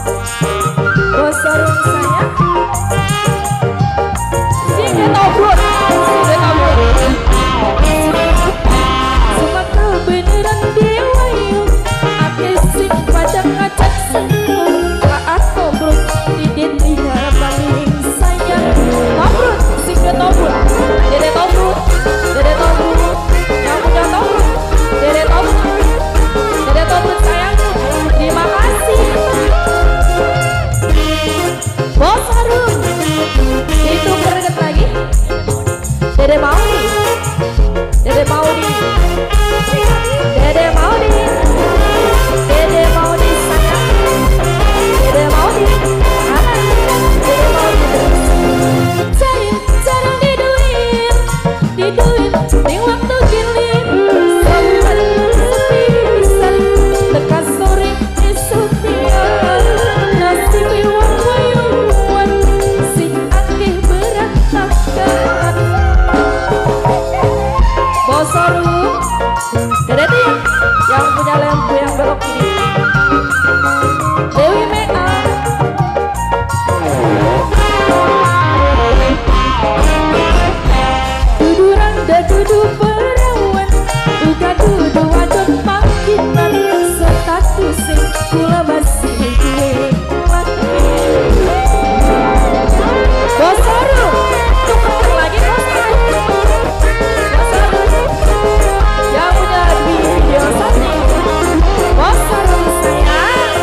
Bos sarung sayang. Sini tobrut, sini tobrut. Semua kebenaran dewa yuk, ake sing pada ngajak sentuh. Kaat tobrut, didit tinggal paling sayang. Tobrut, sini tobrut, dede tobrut, dede tobrut. Yang punya tobrut, dede tobrut, dede tobrut sayang. Terima kasih. Bos sarung, itu keringet lagi. Dede Maudi, Dede Maudi, Dede Maudi, Dede Maudi sayang, Dede Maudi, anak, Dede Maudi terus. Cair, jarang diduin, diduin, di waktu gilir. Sobat sepi pisan, tekan sore esok tiar. Nasib iwang wayuan, sing akeh berantakan. Bos sarung, Dede Tiang, yang punya lembu yang belok kiri. Dewi Mea, dudu randa dudu perawan, uga dudu wadon panggilan. Status sing kula masih duwe laki. Bos sarung, tuker lagi bos sarung. Bos sarung, yang punya video satu. Bos sarung sayang,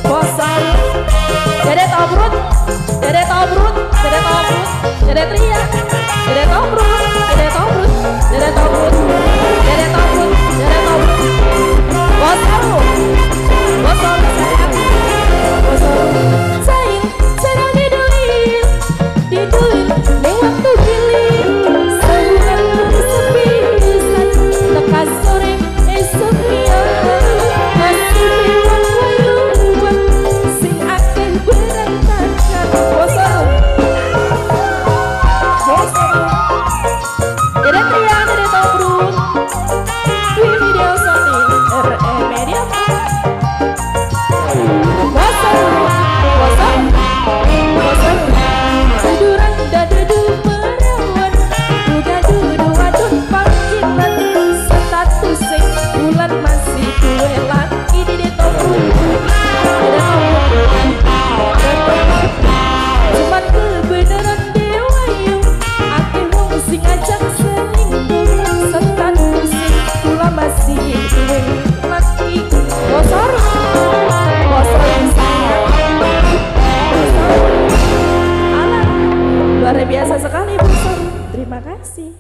bos sarung. Dede tobrut, dede tobrut, dede tobrut, dede teriak, dede tobrut, dede tobrut, dede tobrut, dede tobrut, dede tobrut. Bos sarung, bos sarung sayang, bos sarung. Sayang, jarang diduin, diduin, ning waktu gilir. Saulan sepi pisan, tekan sore esuk tiar. Masih iwang wayuan, sing akeh berantakan. Bos sarung, bos sarung. Dede Trian, dede tobrut, Dwi video Sony, RE Media. Bos sarung, bos sarung, bos sarung. Dudu randa dudu perawan, uga dudu wadon panggilan. Status sing bulan masih duwe laki. Dede tobrut, dede tobrut, dede tobrut. Cuman kebenaran dewa yuk, akeh wong sing ngajak selingkuh. Status sing kula masih duwe laki. Bos sarung, bos sarung sayang, bos sarung. Alah, luar biasa sekali bos sarung. Terima kasih.